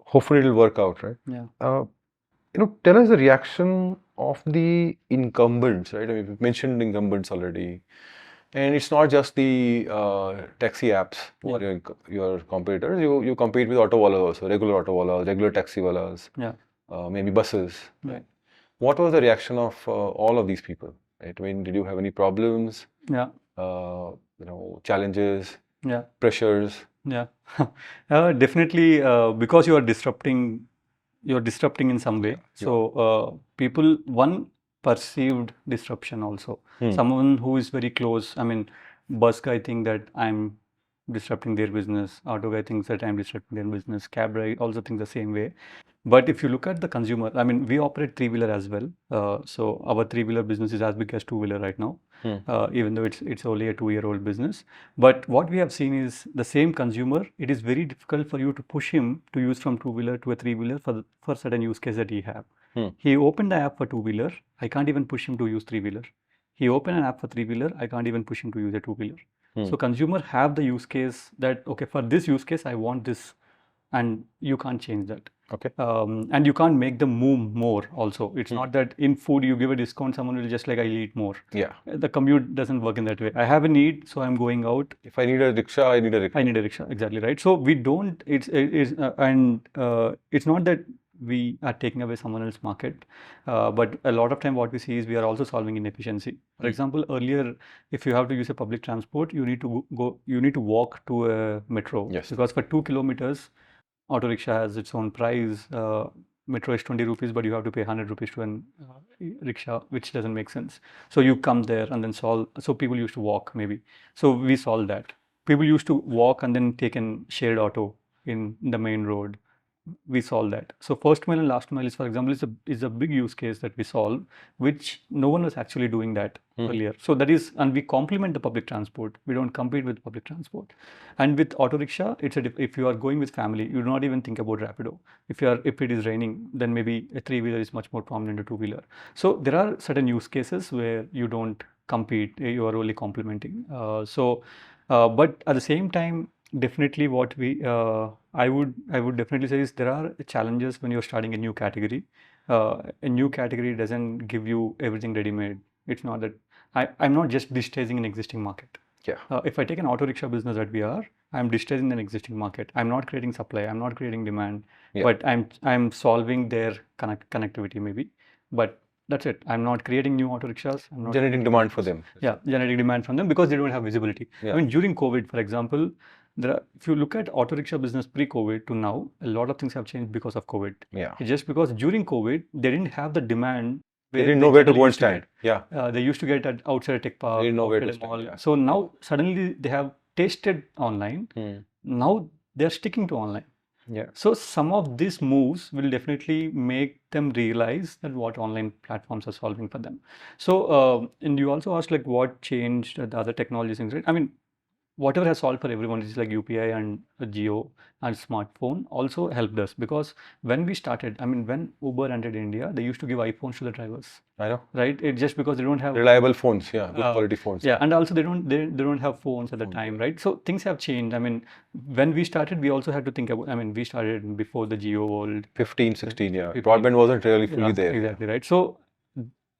hopefully it'll work out, right? Yeah. Tell us the reaction of the incumbents, right? I mean, we've mentioned incumbents already, and it's not just the taxi apps who are your competitors. You compete with auto wallahs also, regular auto wallahs, regular taxi wallahs, maybe buses. Right? What was the reaction of all of these people? Right? I mean, did you have any problems? Yeah. Challenges. Yeah. Pressures. Yeah. Definitely, because you're disrupting in some way. So people, one perceived disruption also. Someone who is very close. I mean, bus guy think that I'm disrupting their business. Auto guy thinks that I'm disrupting their business. Cab guy also thinks the same way. But if you look at the consumer, I mean, we operate three-wheeler as well. So our three-wheeler business is as big as two-wheeler right now, even though it's only a 2-year-old business. But what we have seen is the same consumer, it is very difficult for you to push him to use from two-wheeler to a three-wheeler for certain use case that he have. He opened the app for two-wheeler, I can't even push him to use three-wheeler. He opened an app for three-wheeler, I can't even push him to use a two-wheeler. So consumer have the use case that, okay, for this use case, I want this, and you can't change that. Okay. And you can't make them move more also. It's not that in food you give a discount, someone will just like, I'll eat more. Yeah. The commute doesn't work in that way. I have a need, so I'm going out. If I need a rickshaw, I need a rickshaw. I need a rickshaw, exactly right. So we don't, it's not that we are taking away someone else's market, but a lot of time what we see is we are also solving inefficiency. For example, earlier, if you have to use a public transport, you need to you need to walk to a metro. Yes. Because for 2 kilometers, auto rickshaw has its own price. Metro is 20 rupees, but you have to pay 100 rupees to an rickshaw, which doesn't make sense. So you come there and then solve. So people used to walk maybe. So we solved that. People used to walk and then take a shared auto in the main road. We solve that. So first mile and last mile is, for example, is a big use case that we solve, which no one was actually doing that earlier. So that is, and we complement the public transport. We don't compete with public transport. And with auto rickshaw, if you are going with family, you do not even think about Rapido. If it is raining, then maybe a three-wheeler is much more prominent than a two-wheeler. So there are certain use cases where you don't compete, you are only complementing. But at the same time, definitely what I would definitely say is there are challenges when you're starting a new category. A new category doesn't give you everything ready-made. It's not that I'm not just digitizing an existing market. Yeah. If I take an auto rickshaw business that we are, I'm digitizing an existing market. I'm not creating supply. I'm not creating demand. But I'm solving their connectivity maybe. But that's it. I'm not creating new auto rickshaws. I'm not generating demand for them. Yeah, generating demand from them because they don't have visibility. I mean, during COVID, for example, if you look at auto rickshaw business pre-COVID to now, a lot of things have changed because of COVID. Yeah. It's just because during COVID, they didn't have the demand. They didn't know where to go and stand. Yeah. They used to get at outside a tech park. They didn't know where to stand. Yeah. So now suddenly they have tasted online. Now they're sticking to online. Yeah. So some of these moves will definitely make them realize that what online platforms are solving for them. So and you also asked like what changed the other technologies things, right? I mean, whatever has solved for everyone is like UPI and Geo and smartphone also helped us because when we started, I mean, when Uber entered India, they used to give iPhones to the drivers. I know. Right? It's just because they don't have reliable phones, good quality phones. Yeah, and also they don't have phones at the time, right? So things have changed. I mean, when we started, we also had to think about. I mean, we started before the Geo world. 15, 16, yeah. 15. Broadband wasn't really fully there. Exactly right. So,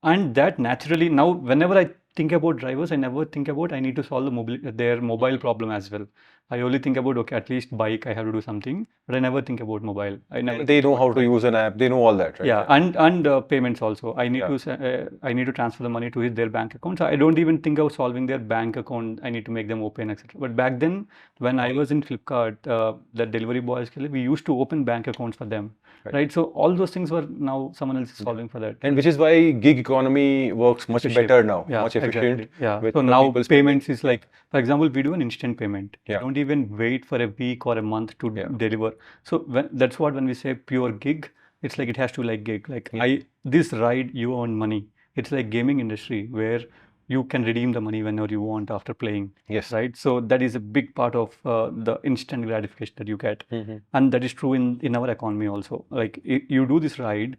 and that naturally now, whenever I think about drivers, I never think about I need to solve their mobile problem as well. I only think about, okay, at least bike, I have to do something, but I never think about mobile. I never And they think know about how to bike. use an app. They know all that, right? Yeah, and payments also. I need I need to transfer the money to their bank account. So I don't even think of solving their bank account. I need to make them open, etc. But back then, when I was in Flipkart, the delivery boys, we used to open bank accounts for them, right? So all those things were now someone else is solving for that. And which is why gig economy works much better now, Yeah, much efficient. exactly. Yeah. with So the now people spending- payments is like, for example, we do an instant payment. Yeah. Don't even wait for a week or a month to Yeah. deliver. So that's what when we say pure gig, it's like it has to like gig. Like this ride, you earn money. It's like gaming industry where you can redeem the money whenever you want after playing. Yes. Right. So that is a big part of the instant gratification that you get, Mhm. and that is true in our economy also. Like you do this ride,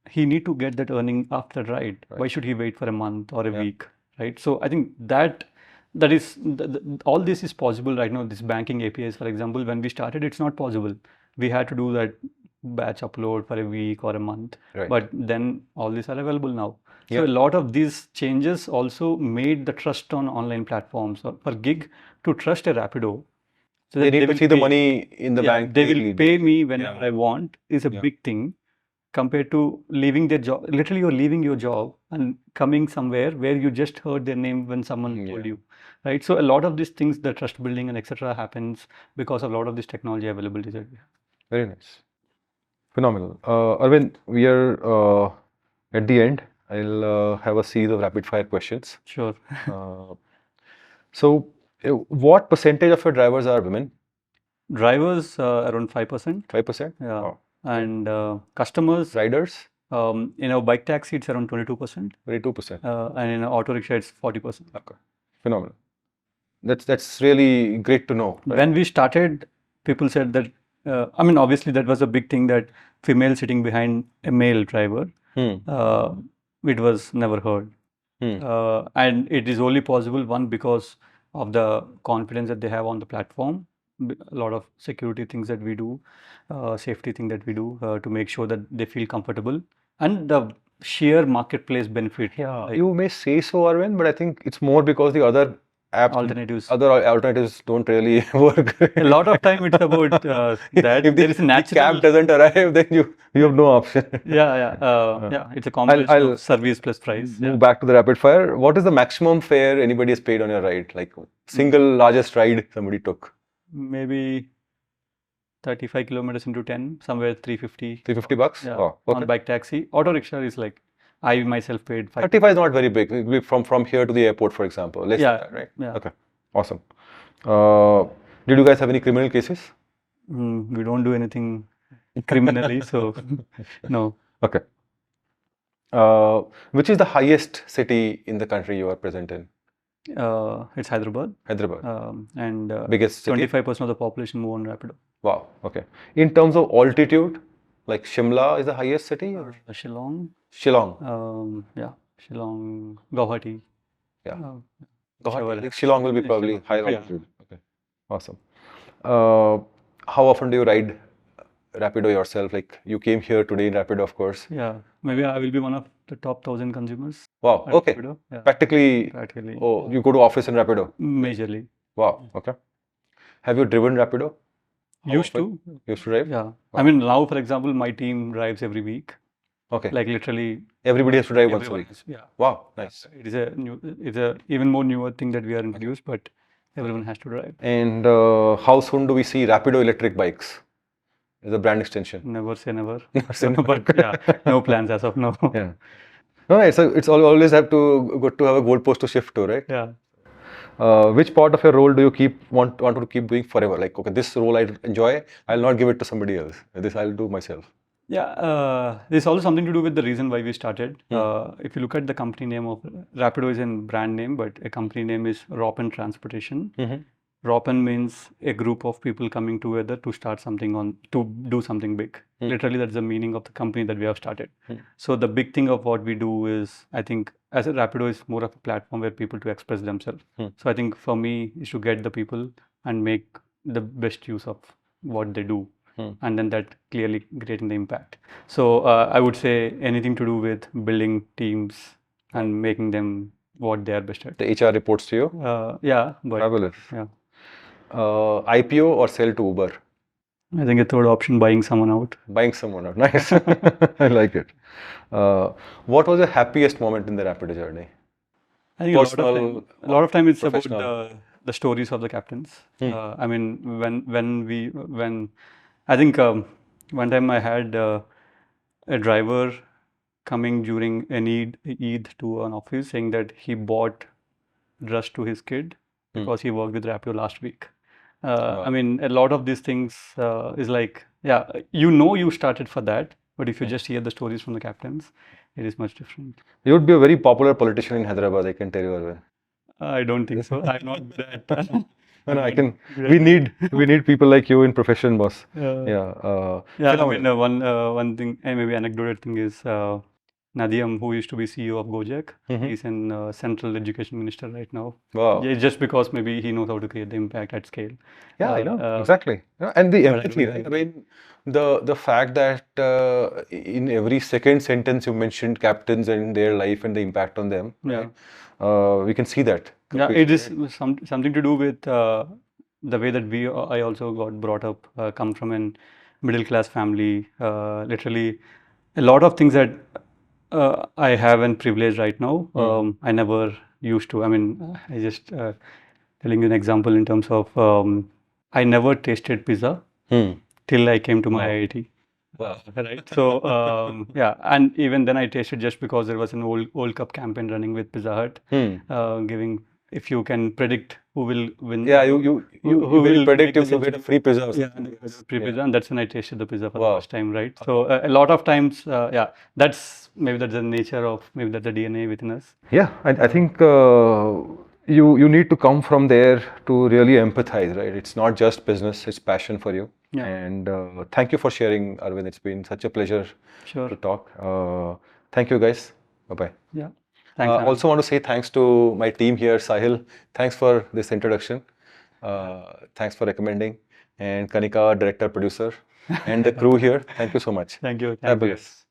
he need to get that earning after ride. Why should he wait for a month or a week, right? So I think that is all this is possible right now. This banking APIs, for example, when we started, it's not possible. We had to do that batch upload for a week or a month, Right. but then all these are available now. So Yeah. a lot of these changes also made the trust on online platforms for gig to trust a Rapido. So They that need to will see the pay- money in the yeah, bank. they will daily. pay me whenever I want is a big thing compared to leaving their job. Literally, you're leaving your job and coming somewhere where you just heard their name when someone told you, right? So a lot of these things, the trust building and etc. happens because of a lot of this technology availability that we have. Very nice. Phenomenal. Arvind, we are at the end. I'll have a series of rapid fire questions. Sure. So, what percentage of your drivers are women? Drivers around 5%. 5%? Yeah. Wow. And customers, Riders? in our bike taxi, it's around 22%. 22%. And in auto rickshaw, it's 40%. Okay. Phenomenal. That's really great to know. Right? When we started, people said that, I mean, obviously that was a big thing, that female sitting behind a male driver. It was never heard. And it is only possible, one, because of the confidence that they have on the platform, a lot of security things that we do, safety thing that we do to make sure that they feel comfortable, and the sheer marketplace benefit. Yeah, you may say so, Arvind, but I think it's more because the other alternatives don't really work. A lot of time it's about that If there is a the natural cab doesn't arrive, then you have no option. yeah, it's a combination of service plus price. Move back to the rapid fire. What is the maximum fare anybody has paid on your ride? Like single largest ride somebody took? Maybe 35 kilometers into 10, somewhere 350. 350 bucks? Yeah, Oh, okay. on bike taxi. Auto rickshaw is like, I myself paid 35 is not very big. It will be from here to the airport, for example. Less than that, right? Yeah. Okay. Awesome. Did you guys have any criminal cases? We don't do anything criminally, so no. Okay. Which is the highest city in the country you are present in? It's Hyderabad. Hyderabad. And Biggest city? 25% of the population move on Rapido. Wow. Okay. In terms of altitude, like Shimla is the highest city? Or? Shillong. Shillong. Yeah. Shillong, Guwahati. Yeah. Guwahati. Shillong will be probably higher altitude. Okay. Awesome. How often do you ride Rapido yourself? Like you came here today in Rapido, of course. Yeah. Maybe I will be one of the top 1,000 consumers. Wow. Okay. Rapido. Yeah. Practically. Oh, you go to office in Rapido? Majorly. Wow. Okay. Have you driven Rapido? Used to drive? Yeah. Wow. I mean, now, for example, my team drives every week. Okay. Like literally. Everybody has to drive once a week. Yeah. Wow. Nice. It's a even more newer thing that we are introduced, but everyone has to drive. And how soon do we see Rapido electric bikes? Is a brand extension. Never say never. But yeah, no plans as of now. Yeah. No, it's always have to good to have a goalpost to shift to, right? Yeah. Which part of your role do you want to keep doing forever? Like, okay, this role I enjoy, I'll not give it to somebody else. This I'll do myself. Yeah, there's also something to do with the reason why we started. If you look at the company name of Rapido is a brand name, but a company name is Rapido Transportation. Rapido means a group of people coming together to start something to do something big. Literally, that's the meaning of the company that we have started. So the big thing of what we do is, I think, as a Rapido is more of a platform where people to express themselves. So I think for me is to get the people and make the best use of what they do. And then that clearly creating the impact. So I would say anything to do with building teams and making them what they are best at. The HR reports to you. Yeah, but Fabulous. yeah, IPO or sell to Uber? I think a third option, buying someone out. Buying someone out. Nice. I like it. What was the happiest moment in the Rapido journey? I think Personal, a lot of time it's about professional? the stories of the captains. I mean, when I think one time I had a driver coming during an Eid to an office saying that he bought dress to his kid because he worked with Rapido last week. Wow. I mean, a lot of these things is like, yeah, you started for that, but if you just hear the stories from the captains, it is much different. You would be a very popular politician in Hyderabad, I can tell you, Arvind. I don't think so. I'm not that. No, I can. We need people like you in profession, boss. Yeah. Yeah. Yeah, I Phenomenal. mean, one thing, and maybe anecdotal thing is Nadiam, who used to be CEO of Gojek, he's in central education minister right now. Wow. Yeah, just because maybe he knows how to create the impact at scale. Yeah, I know exactly. Yeah, and the but I empathy, don't right? I mean, the fact that in every second sentence you mentioned captains and their life and the impact on them. Yeah. Right? We can see that. Yeah, completely, it is right? something to do with the way that I also got brought up, come from an middle class family. Literally, a lot of things that I have and privilege right now, I never used to. I mean, I just telling you an example in terms of I never tasted pizza till I came to my IIT. Wow. Right. So yeah, and even then I tasted just because there was an World Cup campaign running with Pizza Hut, giving if you can predict who will win. Yeah, you will predict make the you get a free pizza or yeah, something. free pizza, and that's when I tasted the pizza for the Wow. first time, right? So a lot of times, yeah, that's the nature of maybe that's the DNA within us. Yeah, I think you need to come from there to really empathize, right? It's not just business; it's passion for you. Yeah. And thank you for sharing, Arvind. It's been such a pleasure Sure. to talk. Thank you, guys. Bye bye. Yeah. Thanks. Anand. Also want to say thanks to my team here, Sahil. Thanks for this introduction. Thanks for recommending. And Kanika, director, producer, and the crew here. Thank you so much. Thank you. Fabulous.